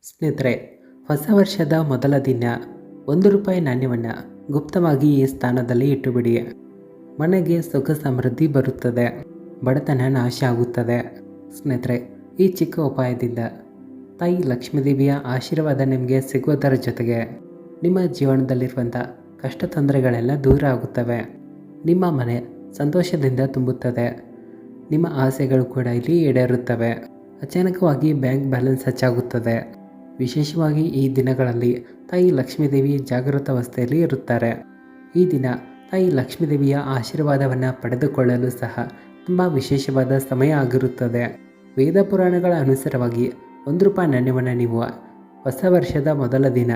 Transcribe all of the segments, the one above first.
ಸ್ನೇಹಿತರೆ, ಹೊಸ ವರ್ಷದ ಮೊದಲ ದಿನ ₹1 ನಾಣ್ಯವನ್ನು ಗುಪ್ತವಾಗಿ ಈ ಸ್ಥಾನದಲ್ಲಿ ಇಟ್ಟುಬಿಡಿ. ಮನೆಗೆ ಸುಖ ಸಮೃದ್ಧಿ ಬರುತ್ತದೆ, ಬಡತನ ನಾಶ ಆಗುತ್ತದೆ. ಸ್ನೇಹಿತರೆ, ಈ ಚಿಕ್ಕ ಉಪಾಯದಿಂದ ತಾಯಿ ಲಕ್ಷ್ಮೀದೇವಿಯ ಆಶೀರ್ವಾದ ನಿಮಗೆ ಸಿಗುವುದರ ಜೊತೆಗೆ ನಿಮ್ಮ ಜೀವನದಲ್ಲಿರುವಂಥ ಕಷ್ಟ ತೊಂದರೆಗಳೆಲ್ಲ ದೂರ ಆಗುತ್ತವೆ. ನಿಮ್ಮ ಮನೆ ಸಂತೋಷದಿಂದ ತುಂಬುತ್ತದೆ. ನಿಮ್ಮ ಆಸೆಗಳು ಕೂಡ ಇಲ್ಲಿ ಈಡೇರುತ್ತವೆ. ಅಚಾನಕವಾಗಿ ಬ್ಯಾಂಕ್ ಬ್ಯಾಲೆನ್ಸ್ ಹೆಚ್ಚಾಗುತ್ತದೆ. ವಿಶೇಷವಾಗಿ ಈ ದಿನಗಳಲ್ಲಿ ತಾಯಿ ಲಕ್ಷ್ಮೀದೇವಿ ಜಾಗೃತ ಅವಸ್ಥೆಯಲ್ಲಿ ಇರುತ್ತಾರೆ. ಈ ದಿನ ತಾಯಿ ಲಕ್ಷ್ಮೀದೇವಿಯ ಆಶೀರ್ವಾದವನ್ನು ಪಡೆದುಕೊಳ್ಳಲು ಸಹ ತುಂಬ ವಿಶೇಷವಾದ ಸಮಯ ಆಗಿರುತ್ತದೆ. ವೇದ ಪುರಾಣಗಳ ಅನುಸಾರವಾಗಿ ₹1 ನಾಣ್ಯವನ್ನು ನೀವು ಹೊಸ ವರ್ಷದ ಮೊದಲ ದಿನ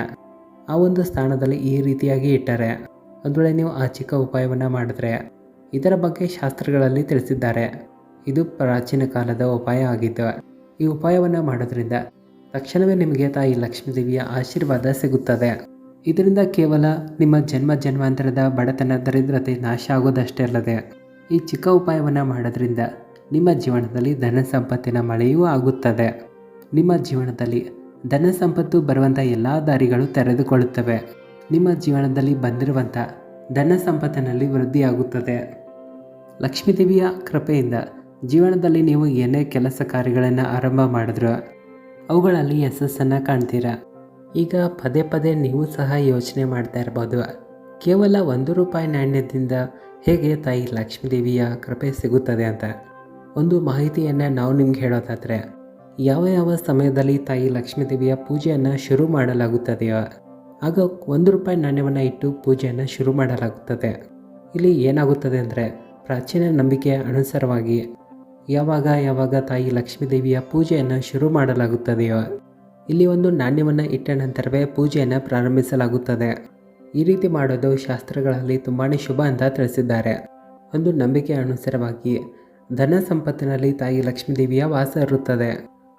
ಆ ಒಂದು ಸ್ಥಾನದಲ್ಲಿ ಈ ರೀತಿಯಾಗಿ ಇಟ್ಟರೆ, ಒಂದು ವೇಳೆ ನೀವು ಆ ಚಿಕ್ಕ ಉಪಾಯವನ್ನು ಮಾಡಿದ್ರೆ, ಇದರ ಬಗ್ಗೆ ಶಾಸ್ತ್ರಗಳಲ್ಲಿ ತಿಳಿಸಿದ್ದಾರೆ. ಇದು ಪ್ರಾಚೀನ ಕಾಲದ ಉಪಾಯ ಆಗಿದ್ದು, ಈ ಉಪಾಯವನ್ನು ಮಾಡೋದ್ರಿಂದ ತಕ್ಷಣವೇ ನಿಮಗೆ ತಾಯಿ ಲಕ್ಷ್ಮೀದೇವಿಯ ಆಶೀರ್ವಾದ ಸಿಗುತ್ತದೆ. ಇದರಿಂದ ಕೇವಲ ನಿಮ್ಮ ಜನ್ಮಾಂತರದ ಬಡತನ ದರಿದ್ರತೆ ನಾಶ ಆಗೋದಷ್ಟೇ ಅಲ್ಲದೆ, ಈ ಚಿಕ್ಕ ಉಪಾಯವನ್ನು ಮಾಡೋದ್ರಿಂದ ನಿಮ್ಮ ಜೀವನದಲ್ಲಿ ಧನ ಸಂಪತ್ತಿನ ಮಳೆಯೂ ಆಗುತ್ತದೆ. ನಿಮ್ಮ ಜೀವನದಲ್ಲಿ ಧನ ಸಂಪತ್ತು ಬರುವಂಥ ಎಲ್ಲ ದಾರಿಗಳು ತೆರೆದುಕೊಳ್ಳುತ್ತವೆ. ನಿಮ್ಮ ಜೀವನದಲ್ಲಿ ಬಂದಿರುವಂಥ ಧನ ಸಂಪತ್ತಿನಲ್ಲಿ ವೃದ್ಧಿಯಾಗುತ್ತದೆ. ಲಕ್ಷ್ಮೀದೇವಿಯ ಕೃಪೆಯಿಂದ ಜೀವನದಲ್ಲಿ ನೀವು ಏನೇ ಕೆಲಸ ಕಾರ್ಯಗಳನ್ನು ಆರಂಭ ಮಾಡಿದ್ರು ಅವುಗಳಲ್ಲಿ ಯಶಸ್ಸನ್ನು ಕಾಣ್ತೀರಾ. ಈಗ ಪದೇ ಪದೇ ನೀವು ಸಹ ಯೋಚನೆ ಮಾಡ್ತಾ ಇರ್ಬೋದು, ಕೇವಲ ₹1 ನಾಣ್ಯದಿಂದ ಹೇಗೆ ತಾಯಿ ಲಕ್ಷ್ಮೀದೇವಿಯ ಕೃಪೆ ಸಿಗುತ್ತದೆ ಅಂತ. ಒಂದು ಮಾಹಿತಿಯನ್ನು ನಾವು ನಿಮ್ಗೆ ಹೇಳೋದಾದರೆ, ಯಾವ ಸಮಯದಲ್ಲಿ ತಾಯಿ ಲಕ್ಷ್ಮೀದೇವಿಯ ಪೂಜೆಯನ್ನು ಶುರು ಮಾಡಲಾಗುತ್ತದೆಯೋ ಆಗ ₹1 ನಾಣ್ಯವನ್ನು ಇಟ್ಟು ಪೂಜೆಯನ್ನು ಶುರು ಮಾಡಲಾಗುತ್ತದೆ. ಇಲ್ಲಿ ಏನಾಗುತ್ತದೆ ಅಂದರೆ, ಪ್ರಾಚೀನ ನಂಬಿಕೆಯ ಅನುಸಾರವಾಗಿ ಯಾವಾಗ ತಾಯಿ ಲಕ್ಷ್ಮೀದೇವಿಯ ಪೂಜೆಯನ್ನು ಶುರು ಮಾಡಲಾಗುತ್ತದೆಯೋ ಇಲ್ಲಿ ಒಂದು ನಾಣ್ಯವನ್ನು ಇಟ್ಟ ನಂತರವೇ ಪೂಜೆಯನ್ನು ಪ್ರಾರಂಭಿಸಲಾಗುತ್ತದೆ. ಈ ರೀತಿ ಮಾಡೋದು ಶಾಸ್ತ್ರಗಳಲ್ಲಿ ತುಂಬಾ ಶುಭ ಅಂತ ತಿಳಿಸಿದ್ದಾರೆ. ಒಂದು ನಂಬಿಕೆಯ ಅನುಸಾರವಾಗಿ ಧನ ಸಂಪತ್ತಿನಲ್ಲಿ ತಾಯಿ ಲಕ್ಷ್ಮೀದೇವಿಯ ವಾಸ ಇರುತ್ತದೆ.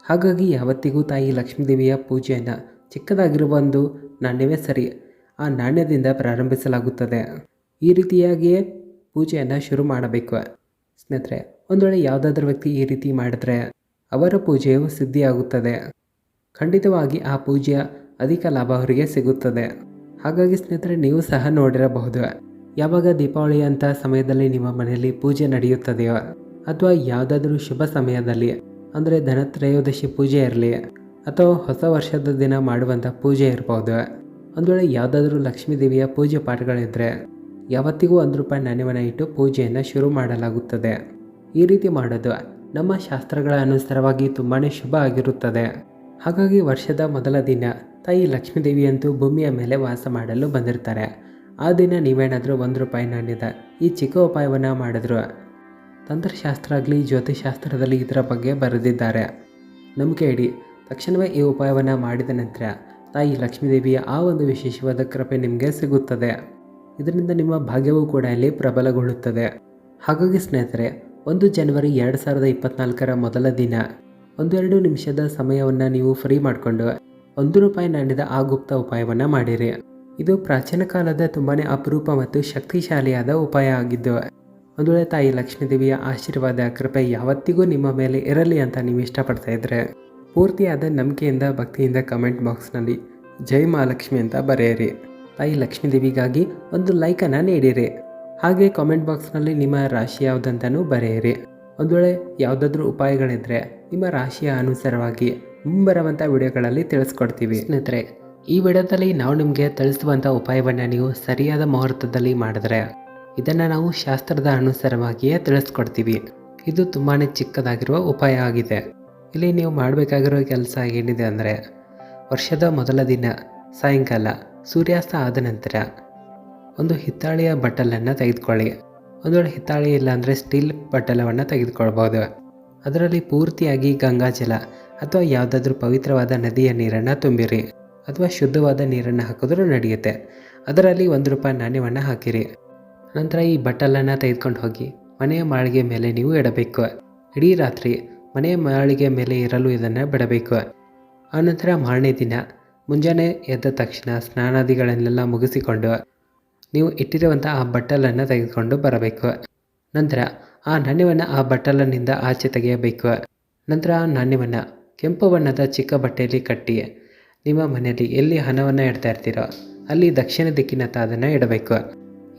ಹಾಗಾಗಿ ಯಾವತ್ತಿಗೂ ತಾಯಿ ಲಕ್ಷ್ಮೀದೇವಿಯ ಪೂಜೆಯನ್ನು ಚಿಕ್ಕದಾಗಿರುವ ಒಂದು ನಾಣ್ಯವೇ ಸರಿ, ಆ ನಾಣ್ಯದಿಂದ ಪ್ರಾರಂಭಿಸಲಾಗುತ್ತದೆ. ಈ ರೀತಿಯಾಗಿಯೇ ಪೂಜೆಯನ್ನು ಶುರು ಮಾಡಬೇಕು. ಸ್ನೇಹಿತರೆ, ಒಂದು ವೇಳೆ ಯಾವುದಾದ್ರೂ ವ್ಯಕ್ತಿ ಈ ರೀತಿ ಮಾಡಿದ್ರೆ ಅವರ ಪೂಜೆಯು ಸಿದ್ಧಿಯಾಗುತ್ತದೆ. ಖಂಡಿತವಾಗಿ ಆ ಪೂಜೆಯ ಅಧಿಕ ಲಾಭ ಅವರಿಗೆ ಸಿಗುತ್ತದೆ. ಹಾಗಾಗಿ ಸ್ನೇಹಿತರೆ, ನೀವು ಸಹ ನೋಡಿರಬಹುದು, ಯಾವಾಗ ದೀಪಾವಳಿ ಅಂತ ಸಮಯದಲ್ಲಿ ನಿಮ್ಮ ಮನೆಯಲ್ಲಿ ಪೂಜೆ ನಡೆಯುತ್ತದೆಯೋ ಅಥವಾ ಯಾವುದಾದ್ರೂ ಶುಭ ಸಮಯದಲ್ಲಿ ಅಂದರೆ ಧನತ್ರಯೋದಶಿ ಪೂಜೆ ಇರಲಿ ಅಥವಾ ಹೊಸ ವರ್ಷದ ದಿನ ಮಾಡುವಂಥ ಪೂಜೆ ಇರ್ಬೋದು, ಒಂದು ವೇಳೆ ಯಾವುದಾದ್ರೂ ಲಕ್ಷ್ಮೀದೇವಿಯ ಪೂಜೆ ಪಾಠಗಳಿದ್ದರೆ ಯಾವತ್ತಿಗೂ ₹1 ನಾಣ್ಯವನ್ನು ಇಟ್ಟು ಪೂಜೆಯನ್ನು ಶುರು ಮಾಡಲಾಗುತ್ತದೆ. ಈ ರೀತಿ ಮಾಡೋದು ನಮ್ಮ ಶಾಸ್ತ್ರಗಳ ಅನುಸಾರವಾಗಿ ತುಂಬಾ ಶುಭ ಆಗಿರುತ್ತದೆ. ಹಾಗಾಗಿ ವರ್ಷದ ಮೊದಲ ದಿನ ತಾಯಿ ಲಕ್ಷ್ಮೀದೇವಿಯಂತೂ ಭೂಮಿಯ ಮೇಲೆ ವಾಸ ಮಾಡಲು ಬಂದಿರ್ತಾರೆ. ಆ ದಿನ ನೀವೇನಾದರೂ ₹1 ನಾಣ್ಯದ ಈ ಚಿಕ್ಕ ಉಪಾಯವನ್ನು ಮಾಡಿದ್ರು, ತಂತ್ರಶಾಸ್ತ್ರ ಆಗಲಿ ಜ್ಯೋತಿಷಾಸ್ತ್ರದಲ್ಲಿ ಇದರ ಬಗ್ಗೆ ಬರೆದಿದ್ದಾರೆ. ನಂಬಿಕೆ ಇಡಿ, ತಕ್ಷಣವೇ ಈ ಉಪಾಯವನ್ನು ಮಾಡಿದ ನಂತರ ತಾಯಿ ಲಕ್ಷ್ಮೀದೇವಿಯ ಆ ಒಂದು ವಿಶೇಷವಾದ ಕೃಪೆ ನಿಮಗೆ ಸಿಗುತ್ತದೆ. ಇದರಿಂದ ನಿಮ್ಮ ಭಾಗ್ಯವೂ ಕೂಡ ಇಲ್ಲಿ ಪ್ರಬಲಗೊಳ್ಳುತ್ತದೆ. ಹಾಗಾಗಿ ಸ್ನೇಹಿತರೆ, 1 ಜನವರಿ 2024 ಮೊದಲ ದಿನ 1-2 ನಿಮಿಷದ ಸಮಯವನ್ನು ನೀವು ಫ್ರೀ ಮಾಡಿಕೊಂಡು ₹1 ನಾಣ್ಯದ ಆ ಗುಪ್ತ ಉಪಾಯವನ್ನು ಮಾಡಿರಿ. ಇದು ಪ್ರಾಚೀನ ಕಾಲದ ತುಂಬಾ ಅಪರೂಪ ಮತ್ತು ಶಕ್ತಿಶಾಲಿಯಾದ ಉಪಾಯ ಆಗಿದ್ದು, ಒಂದು ವೇಳೆ ತಾಯಿ ಲಕ್ಷ್ಮೀದೇವಿಯ ಆಶೀರ್ವಾದ ಕೃಪೆ ಯಾವತ್ತಿಗೂ ನಿಮ್ಮ ಮೇಲೆ ಇರಲಿ ಅಂತ ನೀವು ಇಷ್ಟಪಡ್ತಾ ಇದ್ದರೆ, ಪೂರ್ತಿಯಾದ ನಂಬಿಕೆಯಿಂದ ಭಕ್ತಿಯಿಂದ ಕಮೆಂಟ್ ಬಾಕ್ಸ್ನಲ್ಲಿ ಜೈ ಮಹಾಲಕ್ಷ್ಮಿ ಅಂತ ಬರೆಯಿರಿ. ತಾಯಿ ಲಕ್ಷ್ಮೀದೇವಿಗಾಗಿ ಒಂದು ಲೈಕನ್ನು ನೀಡಿರಿ. ಹಾಗೆ ಕಾಮೆಂಟ್ ಬಾಕ್ಸ್ನಲ್ಲಿ ನಿಮ್ಮ ರಾಶಿ ಯಾವುದಂತನೂ ಬರೆಯಿರಿ. ಒಂದು ವೇಳೆ ಯಾವುದಾದ್ರೂ ಉಪಾಯಗಳಿದ್ದರೆ ನಿಮ್ಮ ರಾಶಿಯ ಅನುಸಾರವಾಗಿ ಮುಂಬರುವಂಥ ವಿಡಿಯೋಗಳಲ್ಲಿ ತಿಳಿಸ್ಕೊಡ್ತೀವಿ. ಸ್ನೇಹಿತರೆ, ಈ ವಿಡಿಯೋದಲ್ಲಿ ನಾವು ನಿಮಗೆ ತಿಳಿಸುವಂಥ ಉಪಾಯವನ್ನು ನೀವು ಸರಿಯಾದ ಮುಹೂರ್ತದಲ್ಲಿ ಮಾಡಿದ್ರೆ ಇದನ್ನು ನಾವು ಶಾಸ್ತ್ರದ ಅನುಸಾರವಾಗಿಯೇ ತಿಳಿಸ್ಕೊಡ್ತೀವಿ. ಇದು ತುಂಬಾ ಚಿಕ್ಕದಾಗಿರುವ ಉಪಾಯ ಆಗಿದೆ. ಇಲ್ಲಿ ನೀವು ಮಾಡಬೇಕಾಗಿರೋ ಕೆಲಸ ಏನಿದೆ ಅಂದರೆ, ವರ್ಷದ ಮೊದಲ ದಿನ ಸಾಯಂಕಾಲ ಸೂರ್ಯಾಸ್ತ ಆದ ನಂತರ ಒಂದು ಹಿತ್ತಾಳೆಯ ಬಟ್ಟಲನ್ನು ತೆಗೆದುಕೊಳ್ಳಿ. ಒಂದು ವೇಳೆ ಹಿತ್ತಾಳೆ ಇಲ್ಲ ಅಂದರೆ ಸ್ಟೀಲ್ ಬಟ್ಟಲವನ್ನು ತೆಗೆದುಕೊಳ್ಬೋದು. ಅದರಲ್ಲಿ ಪೂರ್ತಿಯಾಗಿ ಗಂಗಾಜಲ ಅಥವಾ ಯಾವುದಾದ್ರೂ ಪವಿತ್ರವಾದ ನದಿಯ ನೀರನ್ನು ತುಂಬಿರಿ, ಅಥವಾ ಶುದ್ಧವಾದ ನೀರನ್ನು ಹಾಕಿದ್ರೂ ನಡೆಯುತ್ತೆ. ಅದರಲ್ಲಿ ₹1 ನಾಣ್ಯವನ್ನು ಹಾಕಿರಿ. ನಂತರ ಈ ಬಟ್ಟಲನ್ನು ತೆಗೆದುಕೊಂಡು ಹೋಗಿ ಮನೆಯ ಮಾಳಿಗೆ ಮೇಲೆ ನೀವು ಇಡಬೇಕು. ಇಡೀ ರಾತ್ರಿ ಮನೆಯ ಮಾಳಿಗೆ ಮೇಲೆ ಇರಲು ಇದನ್ನು ಬಿಡಬೇಕು. ಆನಂತರ ಮಾರನೇ ದಿನ ಮುಂಜಾನೆ ಎದ್ದ ತಕ್ಷಣ ಸ್ನಾನಾದಿಗಳನ್ನೆಲ್ಲ ಮುಗಿಸಿಕೊಂಡು ನೀವು ಇಟ್ಟಿರುವಂಥ ಆ ಬಟ್ಟಲನ್ನು ತೆಗೆದುಕೊಂಡು ಬರಬೇಕು. ನಂತರ ಆ ನಾಣ್ಯವನ್ನು ಆ ಬಟ್ಟಲಿನಿಂದ ಆಚೆ ತೆಗೆಯಬೇಕು. ನಂತರ ಆ ನಾಣ್ಯವನ್ನು ಕೆಂಪು ಬಣ್ಣದ ಚಿಕ್ಕ ಬಟ್ಟೆಯಲ್ಲಿ ಕಟ್ಟಿ ನಿಮ್ಮ ಮನೆಯಲ್ಲಿ ಎಲ್ಲಿ ಹಣವನ್ನು ಇಡ್ತಾ ಇರ್ತೀರೋ ಅಲ್ಲಿ ದಕ್ಷಿಣ ದಿಕ್ಕಿನತ್ತ ಅದನ್ನು ಇಡಬೇಕು.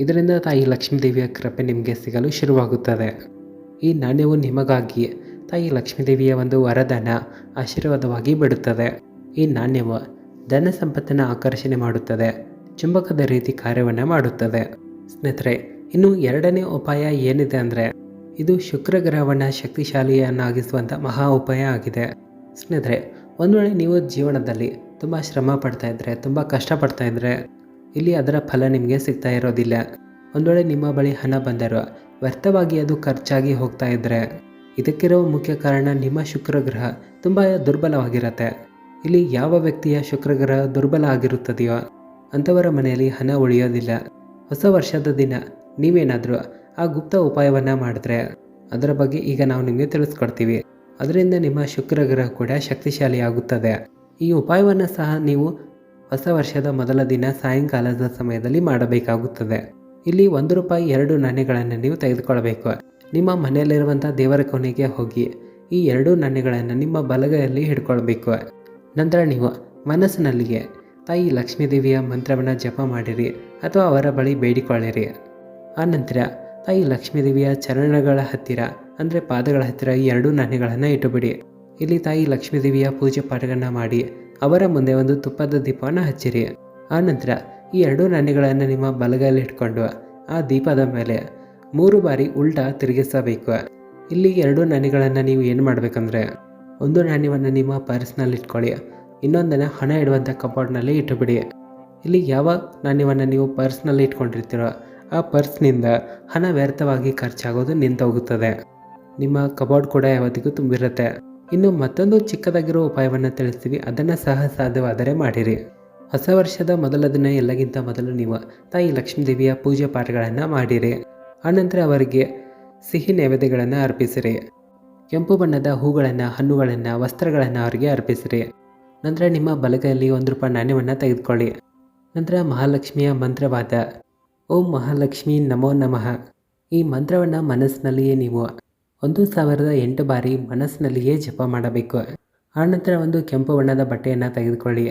ಇದರಿಂದ ತಾಯಿ ಲಕ್ಷ್ಮೀದೇವಿಯ ಕೃಪೆ ನಿಮಗೆ ಸಿಗಲು ಶುರುವಾಗುತ್ತದೆ. ಈ ನಾಣ್ಯವು ನಿಮಗಾಗಿ ತಾಯಿ ಲಕ್ಷ್ಮೀದೇವಿಯ ಒಂದು ವರದಾನ ಆಶೀರ್ವಾದವಾಗಿ ಬಿಡುತ್ತದೆ. ಈ ನಾಣ್ಯವು ಧನ ಸಂಪತ್ತನ್ನು ಆಕರ್ಷಣೆ ಮಾಡುತ್ತದೆ, ಚುಂಬಕದ ರೀತಿ ಕಾರ್ಯವನ್ನು ಮಾಡುತ್ತದೆ. ಸ್ನೇಹಿತರೆ, ಇನ್ನು ಎರಡನೇ ಉಪಾಯ ಏನಿದೆ ಅಂದರೆ ಇದು ಶುಕ್ರ ಗ್ರಹವನ್ನು ಶಕ್ತಿಶಾಲಿಯನ್ನಾಗಿಸುವಂಥ ಮಹಾ ಉಪಾಯ ಆಗಿದೆ. ಸ್ನೇಹಿತರೆ, ಒಂದು ವೇಳೆ ನೀವು ಜೀವನದಲ್ಲಿ ತುಂಬ ಶ್ರಮ ಪಡ್ತಾ ಇದ್ದರೆ, ತುಂಬ ಕಷ್ಟಪಡ್ತಾ ಇದ್ದರೆ ಇಲ್ಲಿ ಅದರ ಫಲ ನಿಮಗೆ ಸಿಗ್ತಾ ಇರೋದಿಲ್ಲ. ಒಂದು ವೇಳೆ ನಿಮ್ಮ ಬಳಿ ಹಣ ಬಂದರೂ ವ್ಯರ್ಥವಾಗಿ ಅದು ಖರ್ಚಾಗಿ ಹೋಗ್ತಾ ಇದ್ದರೆ ಇದಕ್ಕಿರೋ ಮುಖ್ಯ ಕಾರಣ ನಿಮ್ಮ ಶುಕ್ರ ಗ್ರಹ ತುಂಬ ದುರ್ಬಲವಾಗಿರುತ್ತೆ. ಇಲ್ಲಿ ಯಾವ ವ್ಯಕ್ತಿಯ ಶುಕ್ರ ಗ್ರಹ ದುರ್ಬಲ ಆಗಿರುತ್ತದೆಯೋ ಅಂಥವರ ಮನೆಯಲ್ಲಿ ಹಣ ಉಳಿಯೋದಿಲ್ಲ. ಹೊಸ ವರ್ಷದ ದಿನ ನೀವೇನಾದರೂ ಆ ಗುಪ್ತ ಉಪಾಯವನ್ನು ಮಾಡಿದ್ರೆ ಅದರ ಬಗ್ಗೆ ಈಗ ನಾವು ನಿಮಗೆ ತಿಳಿಸ್ಕೊಡ್ತೀವಿ. ಅದರಿಂದ ನಿಮ್ಮ ಶುಕ್ರ ಗ್ರಹ ಕೂಡ ಶಕ್ತಿಶಾಲಿ ಆಗುತ್ತದೆ. ಈ ಉಪಾಯವನ್ನು ಸಹ ನೀವು ಹೊಸ ವರ್ಷದ ಮೊದಲ ದಿನ ಸಾಯಂಕಾಲದ ಸಮಯದಲ್ಲಿ ಮಾಡಬೇಕಾಗುತ್ತದೆ. ಇಲ್ಲಿ ₹1 2 ನಾಣ್ಯಗಳನ್ನು ನೀವು ತೆಗೆದುಕೊಳ್ಬೇಕು. ನಿಮ್ಮ ಮನೆಯಲ್ಲಿರುವಂಥ ದೇವರ ಕೋಣೆಗೆ ಹೋಗಿ ಈ 2 ನಾಣ್ಯಗಳನ್ನು ನಿಮ್ಮ ಬಲಗೈಯಲ್ಲಿ ಹಿಡ್ಕೊಳ್ಬೇಕು. ನಂತರ ನೀವು ಮನಸ್ಸಿನಲ್ಲಿಯೇ ತಾಯಿ ಲಕ್ಷ್ಮೀದೇವಿಯ ಮಂತ್ರವನ್ನು ಜಪ ಮಾಡಿರಿ ಅಥವಾ ಅವರ ಬಳಿ ಬೇಡಿಕೊಳ್ಳಿರಿ. ಆನಂತರ ತಾಯಿ ಲಕ್ಷ್ಮೀದೇವಿಯ ಚರಣಗಳ ಹತ್ತಿರ ಅಂದರೆ ಪಾದಗಳ ಹತ್ತಿರ ಈ 2 ನಾಣ್ಯಗಳನ್ನು ಇಟ್ಟುಬಿಡಿ. ಇಲ್ಲಿ ತಾಯಿ ಲಕ್ಷ್ಮೀದೇವಿಯ ಪೂಜೆ ಪಾಠಗಳನ್ನು ಮಾಡಿ ಅವರ ಮುಂದೆ ಒಂದು ತುಪ್ಪದ ದೀಪವನ್ನು ಹಚ್ಚಿರಿ. ಆನಂತರ ಈ 2 ನಾಣ್ಯಗಳನ್ನು ನಿಮ್ಮ ಬಲಗೈಯಲ್ಲಿ ಇಟ್ಕೊಂಡು ಆ ದೀಪದ ಮೇಲೆ 3 ಬಾರಿ ಉಲ್ಟಾ ತಿರುಗಿಸಬೇಕು. ಇಲ್ಲಿ 2 ನಾಣ್ಯಗಳನ್ನು ನೀವು ಏನು ಮಾಡಬೇಕಂದ್ರೆ, ಒಂದು ನಾಣ್ಯವನ್ನು ನಿಮ್ಮ ಪರ್ಸ್ನಲ್ಲಿ ಇಟ್ಕೊಳ್ಳಿ, ಇನ್ನೊಂದನ್ನು ಹಣ ಇಡುವಂಥ ಕಬೋರ್ಡ್ನಲ್ಲಿ ಇಟ್ಟುಬಿಡಿ. ಇಲ್ಲಿ ಯಾವ ನಾಣ್ಯವನ್ನು ನೀವು ಪರ್ಸ್ನಲ್ಲಿ ಇಟ್ಕೊಂಡಿರ್ತೀರೋ ಆ ಪರ್ಸ್ನಿಂದ ಹಣ ವ್ಯರ್ಥವಾಗಿ ಖರ್ಚಾಗೋದು ನಿಂತೋಗುತ್ತದೆ. ನಿಮ್ಮ ಕಬೋರ್ಡ್ ಕೂಡ ಯಾವತ್ತಿಗೂ ತುಂಬಿರುತ್ತೆ. ಇನ್ನು ಮತ್ತೊಂದು ಚಿಕ್ಕದಾಗಿರೋ ಉಪಾಯವನ್ನು ತಿಳಿಸ್ತೀವಿ, ಅದನ್ನು ಸಹ ಸಾಧ್ಯವಾದರೆ ಮಾಡಿರಿ. ಹೊಸ ವರ್ಷದ ಮೊದಲ ದಿನ ಎಲ್ಲಕ್ಕಿಂತ ಮೊದಲು ನೀವು ತಾಯಿ ಲಕ್ಷ್ಮೀದೇವಿಯ ಪೂಜೆ ಪಾಠಗಳನ್ನು ಮಾಡಿರಿ. ಆನಂತರ ಅವರಿಗೆ ಸಿಹಿ ನೈವೇದ್ಯಗಳನ್ನು ಅರ್ಪಿಸಿರಿ. ಕೆಂಪು ಬಣ್ಣದ ಹೂಗಳನ್ನು, ಹಣ್ಣುಗಳನ್ನು, ವಸ್ತ್ರಗಳನ್ನು ಅವರಿಗೆ ಅರ್ಪಿಸಿರಿ. ನಂತರ ನಿಮ್ಮ ಬಲಗೈಯಲ್ಲಿ ₹1 ನಾಣ್ಯವನ್ನು ತೆಗೆದುಕೊಳ್ಳಿ. ನಂತರ ಮಹಾಲಕ್ಷ್ಮಿಯ ಮಂತ್ರವಾದ ಓಂ ಮಹಾಲಕ್ಷ್ಮಿ ನಮೋ ನಮಃ ಈ ಮಂತ್ರವನ್ನು ಮನಸ್ಸಿನಲ್ಲಿಯೇ ನೀವು 1008 ಬಾರಿ ಮನಸ್ಸಿನಲ್ಲಿಯೇ ಜಪ ಮಾಡಬೇಕು. ಆನಂತರ ಒಂದು ಕೆಂಪು ಬಣ್ಣದ ಬಟ್ಟೆಯನ್ನು ತೆಗೆದುಕೊಳ್ಳಿ,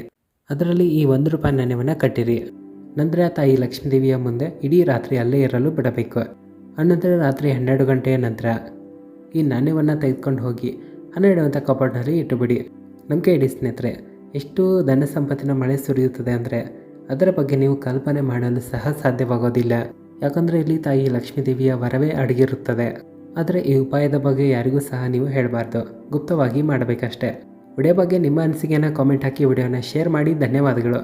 ಅದರಲ್ಲಿ ಈ ₹1 ನಾಣ್ಯವನ್ನು ಕಟ್ಟಿರಿ. ನಂತರ ತಾಯಿ ಲಕ್ಷ್ಮೀದೇವಿಯ ಮುಂದೆ ಇಡೀ ರಾತ್ರಿ ಅಲ್ಲೇ ಇರಲು ಬಿಡಬೇಕು. ಆನಂತರ ರಾತ್ರಿ 12 ಗಂಟೆಯ ನಂತರ ಈ ನಾಣ್ಯವನ್ನು ತೆಗೆದುಕೊಂಡು ಹೋಗಿ ಹಣ ಇಡುವಂಥ ಕಬೋರ್ಡ್ನಲ್ಲಿ ಇಟ್ಟುಬಿಡಿ. ನಂಬಿಕೆ ಇಡಿ ಸ್ನೇಹಿತರೆ, ಎಷ್ಟು ಧನ ಸಂಪತ್ತಿನ ಮಳೆ ಸುರಿಯುತ್ತದೆ ಅಂದರೆ ಅದರ ಬಗ್ಗೆ ನೀವು ಕಲ್ಪನೆ ಮಾಡಲು ಸಹ ಸಾಧ್ಯವಾಗೋದಿಲ್ಲ. ಯಾಕಂದರೆ ಇಲ್ಲಿ ತಾಯಿ ಲಕ್ಷ್ಮೀದೇವಿಯ ವರವೇ ಅಡಗಿರುತ್ತದೆ. ಆದರೆ ಈ ಉಪಾಯದ ಬಗ್ಗೆ ಯಾರಿಗೂ ಸಹ ನೀವು ಹೇಳಬಾರ್ದು, ಗುಪ್ತವಾಗಿ ಮಾಡಬೇಕಷ್ಟೇ. ವಿಡಿಯೋ ಬಗ್ಗೆ ನಿಮ್ಮ ಅನಿಸಿಕೆಯನ್ನು ಕಾಮೆಂಟ್ ಹಾಕಿ ವಿಡಿಯೋನ ಶೇರ್ ಮಾಡಿ. ಧನ್ಯವಾದಗಳು.